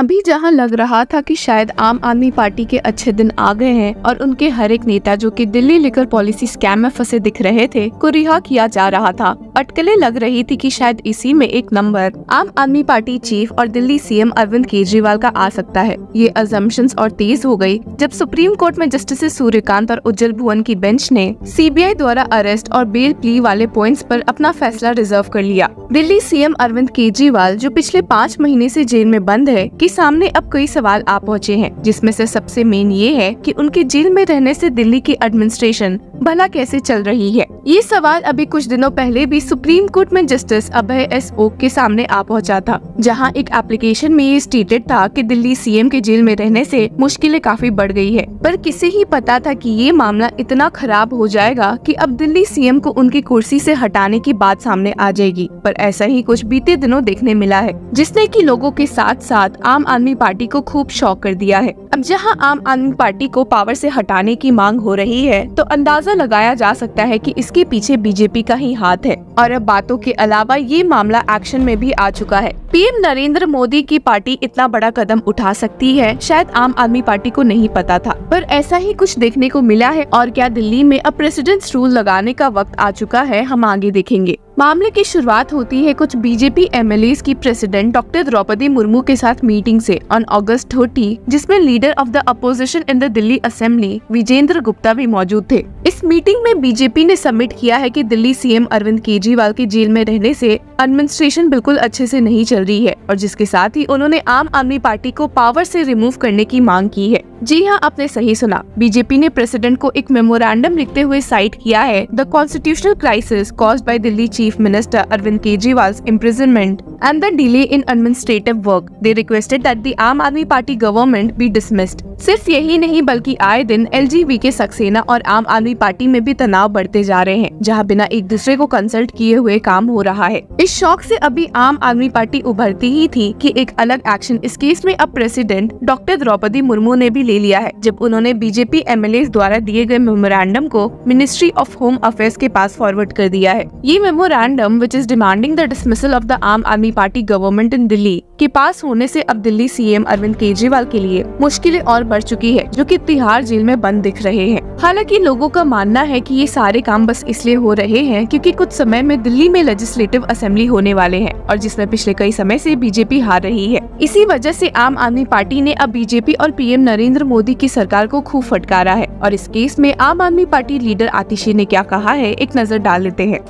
अभी जहां लग रहा था कि शायद आम आदमी पार्टी के अच्छे दिन आ गए हैं और उनके हर एक नेता जो कि दिल्ली लिकर पॉलिसी स्कैम में फंसे दिख रहे थे को रिहा किया जा रहा था, अटकलें लग रही थी कि शायद इसी में एक नंबर आम आदमी पार्टी चीफ और दिल्ली सीएम अरविंद केजरीवाल का आ सकता है। ये अजम्पशंस और तेज हो गई जब सुप्रीम कोर्ट में जस्टिस सूर्यकांत और उज्जवल भुवन की बेंच ने सीबीआई द्वारा अरेस्ट और बेल प्ली वाले पॉइंट्स पर अपना फैसला रिजर्व कर लिया। दिल्ली सीएम अरविंद केजरीवाल जो पिछले 5 महीने से जेल में बंद है के सामने अब कई सवाल आ पहुँचे हैं, जिसमें से सबसे मेन ये है कि उनके जेल में रहने से दिल्ली की एडमिनिस्ट्रेशन भला कैसे चल रही है। ये सवाल अभी कुछ दिनों पहले भी सुप्रीम कोर्ट में जस्टिस अभय एस ओक के सामने आ पहुंचा था, जहां एक एप्लीकेशन में ये स्टेटेड था कि दिल्ली सीएम के जेल में रहने से मुश्किलें काफी बढ़ गई है। पर किसे ही पता था कि ये मामला इतना खराब हो जाएगा कि अब दिल्ली सीएम को उनकी कुर्सी से हटाने की बात सामने आ जाएगी। पर ऐसा ही कुछ बीते दिनों देखने मिला है, जिसने कि लोगों के साथ साथ आम आदमी पार्टी को खूब शॉक कर दिया है। अब जहां आम आदमी पार्टी को पावर से हटाने की मांग हो रही है, तो अंदाजा लगाया जा सकता है कि इसके पीछे बीजेपी का ही हाथ है। और अब बातों के अलावा ये मामला एक्शन में भी आ चुका है। पीएम नरेंद्र मोदी की पार्टी इतना बड़ा कदम उठा सकती है, शायद आम आदमी पार्टी को नहीं पता था, पर ऐसा ही कुछ देखने को मिला है। और क्या दिल्ली में अब प्रेसिडेंट्स रूल लगाने का वक्त आ चुका है, हम आगे देखेंगे। मामले की शुरुआत होती है कुछ बीजेपी एमएलएस की प्रेसिडेंट डॉक्टर द्रौपदी मुर्मू के साथ मीटिंग से ऑन अगस्त 30, जिसमें leader of the opposition in the Delhi assembly Vijender Gupta भी मौजूद थे। इस मीटिंग में बीजेपी ने सबमिट किया है कि दिल्ली सीएम अरविंद केजरीवाल के जेल में रहने से एडमिनिस्ट्रेशन बिल्कुल अच्छे से नहीं चल रही है, और जिसके साथ ही उन्होंने आम आदमी पार्टी को पावर से रिमूव करने की मांग की है। जी हाँ, आपने सही सुना। बीजेपी ने प्रेसिडेंट को एक मेमोरेंडम लिखते हुए साइट किया है the constitutional crisis caused by Delhi chief minister Arvind Kejriwal's imprisonment and the delay in administrative work. They requested that the आम Aadmi party government be dismissed. सिर्फ यही नहीं बल्कि आए दिन एलजीबीके सक्सेना और आम आदमी पार्टी में भी तनाव बढ़ते जा रहे हैं, जहां बिना एक दूसरे को कंसल्ट किए हुए काम हो रहा है। इस शौक से अभी आम आदमी पार्टी उभरती ही थी कि एक अलग एक्शन इस केस में अब प्रेसिडेंट डॉक्टर द्रौपदी मुर्मू ने भी ले लिया है, जब उन्होंने बीजेपी एमएलए द्वारा दिए गए मेमोरेंडम को मिनिस्ट्री ऑफ होम अफेयर्स के पास फॉरवर्ड कर दिया है। ये memorandum which is demanding the dismissal of the आम Aadmi party government in Delhi के पास होने से अब दिल्ली सीएम अरविंद केजरीवाल के लिए मुश्किलें और बढ़ चुकी है, जो कि तिहाड़ जेल में बंद दिख रहे हैं। हालांकि लोगों का मानना है कि ये सारे काम बस इसलिए हो रहे हैं क्योंकि कुछ समय में दिल्ली में लेजिस्लेटिव असेंबली होने वाले हैं, और जिसमें पिछले कई समय से बीजेपी हार रही है। इसी वजह से आम आदमी पार्टी ने अब बीजेपी और पीएम नरेंद्र मोदी की सरकार को खूब फटकारा है। और इस केस में आम आदमी पार्टी लीडर आतिशी ने क्या कहा है, एक नजर डाल लेते हैं।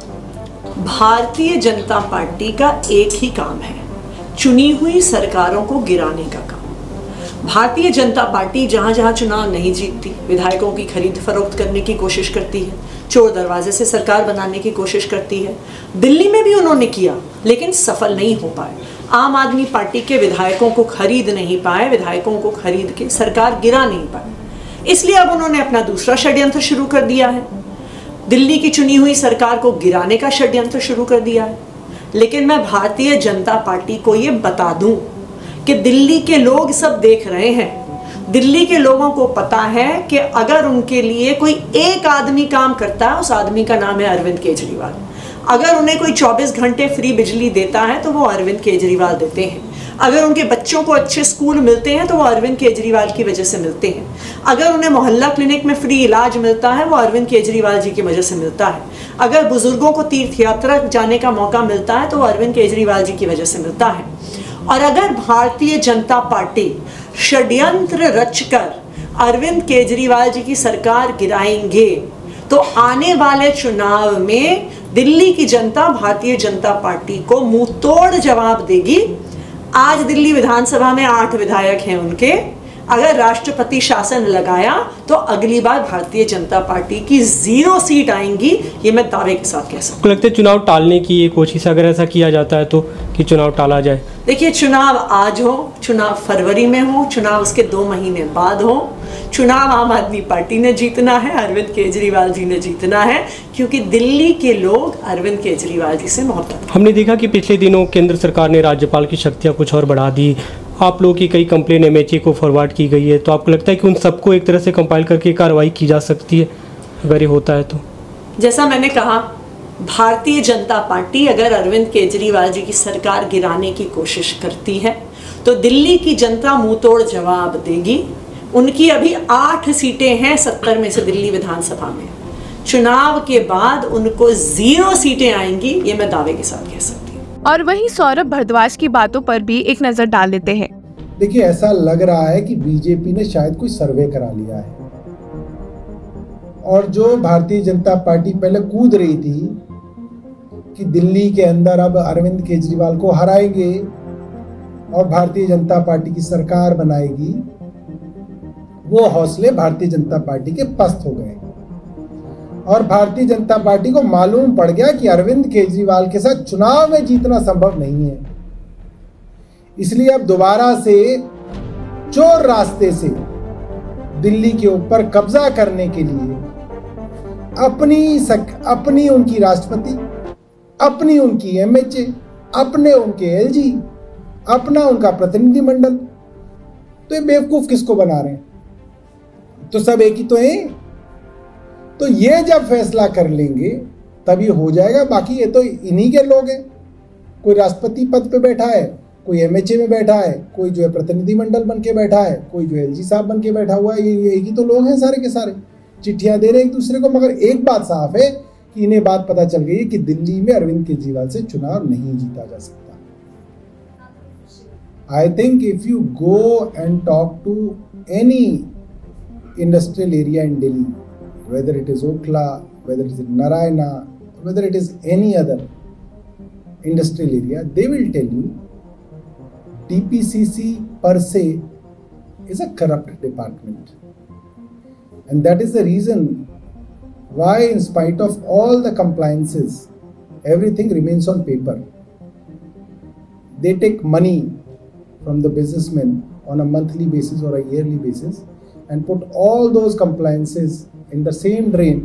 भारतीय जनता पार्टी का एक ही काम है, चुनी हुई सरकारों को गिराने का काम। भारतीय जनता पार्टी जहां जहां चुनाव नहीं जीतती, विधायकों की खरीद फरोख्त करने की कोशिश करती है, चोर दरवाजे से सरकार बनाने की कोशिश करती है। दिल्ली में भी उन्होंने किया, लेकिन सफल नहीं हो पाए। आम आदमी पार्टी के विधायकों को खरीद नहीं पाए, विधायकों को खरीद के सरकार गिरा नहीं पाए। इसलिए अब उन्होंने अपना दूसरा षड्यंत्र शुरू कर दिया है, दिल्ली की चुनी हुई सरकार को गिराने का षड्यंत्र शुरू कर दिया है। लेकिन मैं भारतीय जनता पार्टी को ये बता दूं कि दिल्ली के लोग सब देख रहे हैं। दिल्ली के लोगों को पता है कि अगर उनके लिए कोई एक आदमी काम करता है, उस आदमी का नाम है अरविंद केजरीवाल। अगर उन्हें कोई 24 घंटे फ्री बिजली देता है तो वो अरविंद केजरीवाल देते हैं। अगर उनके बच्चों को अच्छे स्कूल मिलते हैं तो वो अरविंद केजरीवाल की वजह से मिलते हैं। अगर उन्हें मोहल्ला क्लिनिक में फ्री इलाज मिलता है वो अरविंद केजरीवाल जी की वजह से मिलता है। अगर बुजुर्गों को तीर्थ यात्रा जाने का मौका मिलता है तो वो अरविंद केजरीवाल जी की वजह से मिलता है। और अगर भारतीय जनता पार्टी षड्यंत्र रचकर अरविंद केजरीवाल जी की सरकार गिराएंगे तो आने वाले चुनाव में दिल्ली की जनता भारतीय जनता पार्टी को मुंह तोड़ जवाब देगी। आज दिल्ली विधानसभा में 8 विधायक हैं उनके। अगर राष्ट्रपति शासन लगाया तो अगली बार भारतीय जनता पार्टी की 0 सीट आएंगी, ये मैं दावे के साथ कह सकता हूँ। लगता है चुनाव टालने की ये कोशिश, अगर ऐसा किया जाता है तो कि चुनाव टाला जाए। देखिए, चुनाव आज हो, चुनाव फरवरी में हो, चुनाव उसके 2 महीने बाद हो, चुनाव आम आदमी पार्टी ने जीतना है, अरविंद केजरीवाल जी ने जीतना है, क्योंकि दिल्ली के लोग अरविंद केजरीवाल जी से मोहब्बत करते हैं। हमने देखा कि पिछले दिनों केंद्र सरकार ने राज्यपाल की शक्तियाँ कुछ और बढ़ा दी। आप लोगों की कई कंप्लेन एमएचए को फॉरवर्ड की गई है, तो आपको लगता है कि उन सबको एक तरह से कंपाइल करके कार्रवाई की जा सकती है अगर ये होता है तो? जैसा मैंने कहा, भारतीय जनता पार्टी अगर अरविंद केजरीवाल जी की सरकार गिराने की कोशिश करती है तो दिल्ली की जनता मुंह तोड़ जवाब देगी। उनकी अभी 8 सीटें हैं 70 में से दिल्ली विधानसभा में। चुनाव के बाद उनको 0 सीटें आएंगी, ये मैं दावे के साथ कह सकती हूँ। और वहीं सौरभ भारद्वाज की बातों पर भी एक नजर डाल लेते हैं। देखिए, ऐसा लग रहा है कि बीजेपी ने शायद कोई सर्वे करा लिया है और जो भारतीय जनता पार्टी पहले कूद रही थी कि दिल्ली के अंदर अब अरविंद केजरीवाल को हराएंगे और भारतीय जनता पार्टी की सरकार बनाएगी, वो हौसले भारतीय जनता पार्टी के पस्त हो गए और भारतीय जनता पार्टी को मालूम पड़ गया कि अरविंद केजरीवाल के साथ चुनाव में जीतना संभव नहीं है। इसलिए अब दोबारा से चोर रास्ते से दिल्ली के ऊपर कब्जा करने के लिए अपनी उनकी राष्ट्रपति, अपनी उनकी एमएचए, अपने उनके एलजी, अपना उनका प्रतिनिधिमंडल, तो ये बेवकूफ किसको बना रहे हैं? तो सब एक ही तो है। तो ये जब फैसला कर लेंगे तभी हो जाएगा। बाकी ये तो इन्हीं के लोग हैं। कोई राष्ट्रपति पद पे बैठा है, कोई एमएचए में बैठा है, कोई जो है प्रतिनिधिमंडल बन के बैठा है, कोई जो एलजी साहब बन के बैठा हुआ है। ये एक ही तो लोग हैं सारे के सारे, चिट्ठियां दे रहे एक दूसरे को। मगर एक बात साफ है कि इन्हें बात पता चल गई है कि दिल्ली में अरविंद केजरीवाल से चुनाव नहीं जीता जा सकता। I think if you go and talk to any industrial area in Delhi, whether it is Okhla, whether it is Narayana, whether it is any other industrial area, they will tell you DPCC per se is a corrupt department. And that is the reason why, in spite of all the compliances, everything remains on paper. They take money from the businessmen on a monthly basis or a yearly basis and put all those compliances in the same drain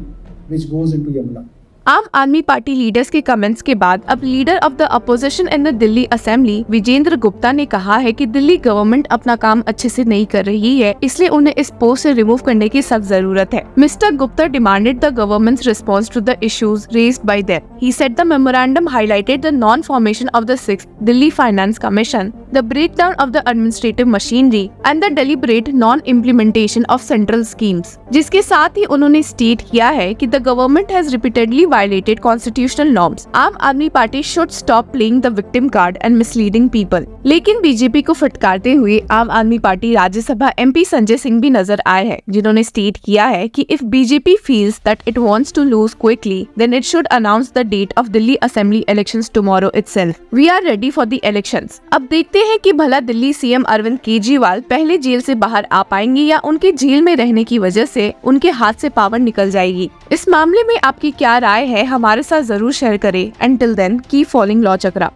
which goes into Yamuna. आम Aadmi party leaders के comments के बाद अब leader of the opposition in the Delhi assembly Vijender Gupta ने कहा है कि Delhi government अपना काम अच्छे से नहीं कर रही है, इसलिए उन्हें इस पोस्ट से रिमूव करने की सख्त जरूरत है। Mister Gupta demanded the government's response to the issues raised by them. He said the memorandum highlighted the non formation of the 6th Delhi finance commission, the breakdown of the administrative machinery and the deliberate non implementation of central schemes. जिसके साथ ही उन्होंने state किया है कि the government has repeatedly violated constitutional norms. Aam Aadmi Party should stop playing the victim card and misleading people. लेकिन BJP को फटकारते हुए आम आदमी पार्टी राज्यसभा एमपी संजय सिंह भी नजर आए हैं, जिन्होंने स्टेट किया है कि if BJP feels that it wants to lose quickly, then it should announce the date of Delhi Assembly elections tomorrow itself. We are ready for the elections. अब देखते हैं कि भला दिल्ली सीएम अरविंद केजरीवाल पहले जेल से बाहर आ पाएंगे या उनके जेल में रहने की वजह से उनके हाथ से पावर निकल जाएगी। इस मामले में आपकी क्या राय है, हमारे साथ जरूर शेयर करें। Until then, keep following law चक्रा।